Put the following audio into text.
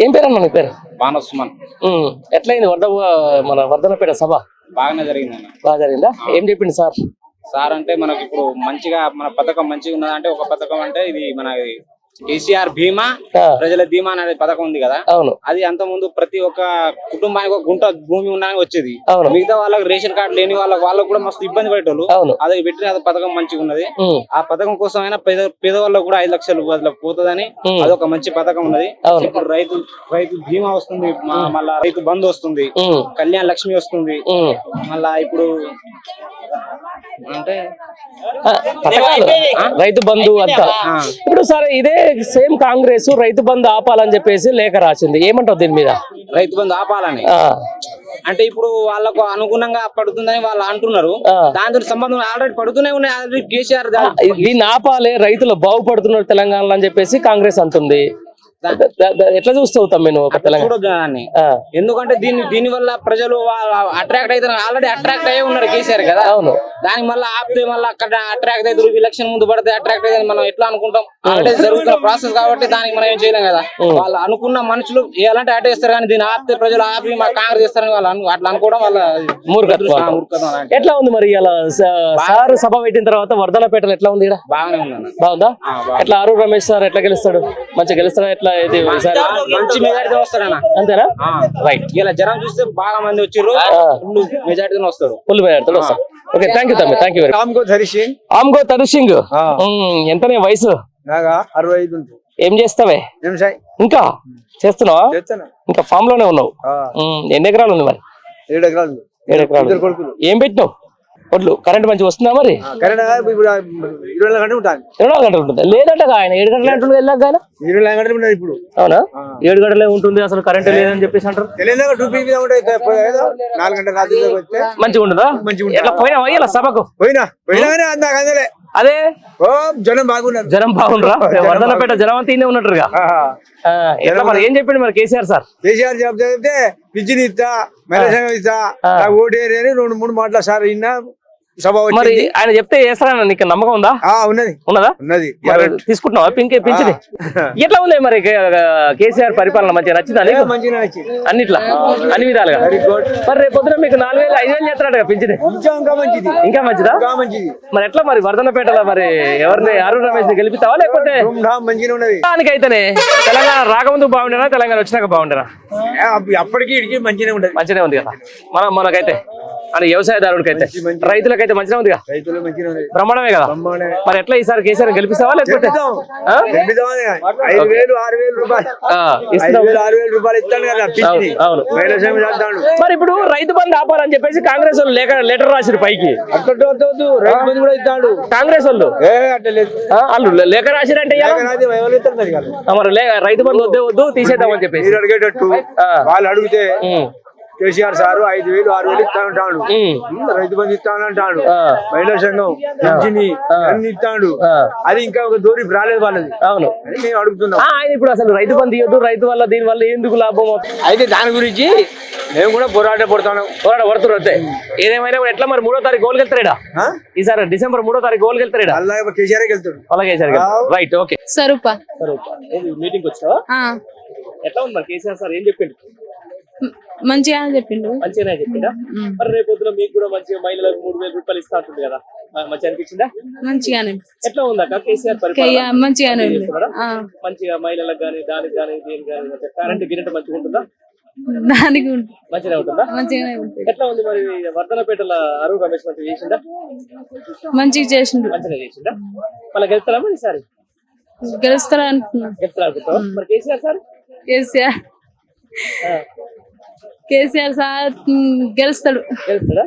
ఏం పేరు అన్న నీ పేరు? బానస్మాన్. ఎట్లయింది మన వర్ధనపేట సభ? బాగానే జరిగిందన్న. బాగా జరిగిందా? ఏం చెప్పింది సార్? సార్ అంటే మనకి ఇప్పుడు మంచిగా మన పథకం మంచిగా ఉన్నదంటే ఒక పథకం అంటే ఇది మన కేసీఆర్ భీమా ప్రజల ధీమా అనే పథకం ఉంది కదా. అవును. అది అంత ముందు ప్రతి ఒక్క కుటుంబానికి ఒక గుంట భూమి ఉన్నానికి వచ్చేది. అవును. మిగతా వాళ్ళకి రేషన్ కార్డు లేని వాళ్ళకు కూడా మస్తు ఇబ్బంది పడేటోళ్ళు. అవును. అది పెట్టిన పథకం మంచిగా ఉన్నది. ఆ పథకం కోసం అయినా పేదవాళ్ళకు కూడా 5 లక్షలు పోతుందని అదొక మంచి పథకం ఉన్నది. ఇప్పుడు రైతు భీమా వస్తుంది, మళ్ళా రైతు బంధు వస్తుంది, కళ్యాణ లక్ష్మి వస్తుంది, మళ్ళా ఇప్పుడు అంటే రైతు బంధు అంతా. ఇప్పుడు సరే ఇదే సేమ్ కాంగ్రెస్ రైతు బంధు ఆపాలని చెప్పేసి లేఖ రాసింది, ఏమంటావు దీని మీద? రైతు బంధు ఆపాలని అంటే ఇప్పుడు వాళ్ళకు అనుగుణంగా పడుతుందని వాళ్ళు అంటున్నారు. దాంతో సంబంధం ఆల్రెడీ పడుతూనే ఉన్నాయి. ఆల్రెడీ కేసీఆర్ దీన్ని ఆపాలి, రైతులు బాగుపడుతున్నారు తెలంగాణలో అని చెప్పేసి కాంగ్రెస్ అంటుంది. ఎట్లా చూస్తావు తమ్మును ఒక తెలంగాణ? ఎందుకంటే దీని వల్ల ప్రజలు అట్రాక్ట్ అవుతారు. ఆల్రెడీ అట్రాక్ట్ అయ్యే ఉన్నారు కేసీఆర్ కదా. అవును. దానికి మళ్ళీ ఆపితే మళ్ళీ అక్కడ అట్రాక్ట్ అవుతారు. ఎలక్షన్ ముందు పడితే అట్రాక్ట్ అవుతుంది మనం ఎట్లా అనుకుంటాం? ఆల్రెడీ జరుగుతున్న ప్రాసెస్ కాబట్టి దానికి మనం ఏం చేయలేం కదా. వాళ్ళు అనుకున్న మనుషులు ఎలాంటి అటు వేస్తారు కానీ దీన్ని ఆపితే ప్రజలు ఆపి మా కాంగ్రెస్ చేస్తారని వాళ్ళు అట్లా అనుకోవడం వాళ్ళ మూర్ఖత్వం. ఎట్లా ఉంది మరి ఇలా సార్ సభ పెట్టిన తర్వాత వర్ధనపేటలో ఎట్లా ఉంది? బాగానే ఉంది. బాగుందా? ఎట్లా ఆరు రమేష్ సార్ ఎట్లా గెలుస్తాడు? మంచిగా గెలుస్తాడా? ఎట్లా మంచి మెజారిటీ వస్తాడన్నా. అంతేనా? రైట్. ఇలా జనం చూస్తే బాగా మంది వచ్చారు, మెజారిటీతో వస్తారు, ఫుల్ మెజారిటీతో వస్తారు. ఓకే, థ్యాంక్ యూ తమ్మి, థ్యాంక్ యూ. ఆమ్గో తరిసింగ్ ఎంతనే వయసు? 65. ఏం చేస్తావే? ఇంకా చేస్తున్నావా? ఇంకా ఫామ్ లోనే ఉన్నావు. ఎన్ని ఎకరాలు ఉంది మరి? 7 ఎకరాలు. 7 ఎకరాలు. ఏం పెట్టినావు? ఒడ్లు కరెంట్ మంచిగా వస్తుందా మరి? 24 గంటలు ఉంటుంది. 24 గంటలు ఉంటుంది లేదంట ఆయన 7 గంటలు అంటుంది. వెళ్ళాక ఆయన 24 గంటలు ఉంటుంది ఇప్పుడు. అవునా? 7 గంటలే ఉంటుంది అసలు కరెంట్ లేదని చెప్పేసి అంటారు. 4 గంటల రాత్రి మంచిగా ఉంటుందా? ఎట్లా పోయినా ఇలా సభకు? పోయినా అందలే. అదే జనం బాగున్నారు. జనం బాగుండ్రా? వర్ధనపేట జనం అంతా ఇన్నే ఉన్నట్టుగా. ఎట్లా మరి ఏం చెప్పిండు మరి కేసీఆర్ సార్? కేసీఆర్ చెప్తే పింఛన్ ఇస్తా, మెరసంగం ఇస్తా, ఓటేరి అని 2-3 మాటల సార్ ఇన్నా సభ. మరి ఆయన చెప్తే చేస్తారా? నీకు నమ్మకం ఉందా? ఉన్నదా? తీసుకుంటున్నావా పింఛన్? ఎట్లా ఉంది మరి కేసీఆర్ పరిపాలన? మంచిగా నచ్చిందా? అన్నిట్లా అన్ని విధాలుగా. మరి రేపు పొద్దున మీకు 4,000 5,000 చేస్తారట పింఛన్. ఇంకా మంచిదా? మరి ఎట్లా మరి వర్ధనపేటలో మరి ఎవరిని ఆరు రమేష్ గెలిపిస్తావా లేకపోతే? దానికైతేనే తెలంగాణ రాకముందు బాగుండేనా తెలంగాణ వచ్చినాక బాగుండేనా? అప్పటికి మంచిగా ఉంది కదా మనకైతే, అని వ్యవసాయదారుడికి అయితే, రైతులకైతే మంచిగా ఉందిగా. బ్రహ్మాండమే కదా. మరి ఎట్లా ఈసారి కేసీఆర్ గెలిపిస్తావా లేకపోతే? 5,000-6,000 రూపాయలు ఇస్తాను కదా. మరి ఇప్పుడు రైతు బంధు ఆపాలని చెప్పేసి కాంగ్రెస్ వాళ్ళు లెటర్ రాసిరు పైకి. రైతు బంధు కూడా ఇస్తాడు కాంగ్రెస్ వాళ్ళు. వాళ్ళు లేఖ రాసిరంటే మరి రైతు బంధు వద్దు తీసేద్దామని చెప్పేసి అడిగేటట్టు వాళ్ళు అడిగితే కేసీఆర్ సారు 5,000-6,000 ఇస్తా ఉంటాడు. రైతు బంధు ఇస్తానంటాడు, మహిళా సంఘం పింఛని అన్ని ఇస్తాడు. అది ఇంకా ఒక దూరి రాలేదు వాళ్ళది. అవును, మేము అడుగుతున్నాం. ఆయన ఇప్పుడు అసలు రైతు బంధు ఇవ్వద్దు, రైతు వల్ల దీని వల్ల ఎందుకు లాభం? అయితే దాని గురించి మేము కూడా పోరాడుతున్నాం. పడుతున్నారు. ఏదేమైనా ఎట్లా మరి 3వ తారీఖు గోల్కి వెళ్తారా? ఈసారి డిసెంబర్ 3వ తారీఖు గోల్కి వెళ్తారా? అలా కేసీఆర్ వెళ్తాడు. అలాగే రైట్. ఓకే. స్వరూప మీటింగ్ వచ్చావా? ఎట్లా ఉంది మరి కేసీఆర్ సార్ ఏం చెప్పిండు? మంచిగానే చెప్పిండు. మంచిగానే చెప్పిండా? మరి రేపు పొద్దున మీకు కూడా మంచిగా మహిళలకు 3,000 రూపాయలు ఇస్తా ఉంటుంది కదా, మంచిగా అనిపించిందా? మంచిగానే. ఎట్లా ఉందక్క కేసీఆర్ పరిపాలన? మంచిగానే. మంచిగా మహిళలకు కానీ దానికి కానీ దీనికి కానీ కరెంట్ గిరెంట్ మంచిగా ఉంటుందా? దానికి మంచిగా ఉంటుందా? మంచిగానే ఉంటుంది. ఎట్లా ఉంది మరి వర్ధనపేటలో అరుణ్ రమేష్ మంచిగా చేసిందా? మంచిగా చేసిండు. మంచిగా చేసిందా? మళ్ళీ గెలుస్తారా మరి ఈసారి? గెలుస్తారా అనుకున్నా. గెలుస్తారా అనుకుంటావా? మరి కేసీఆర్ సార్? కేసీఆర్ సార్ గెలుస్తాడు. గెలుస్తాడా?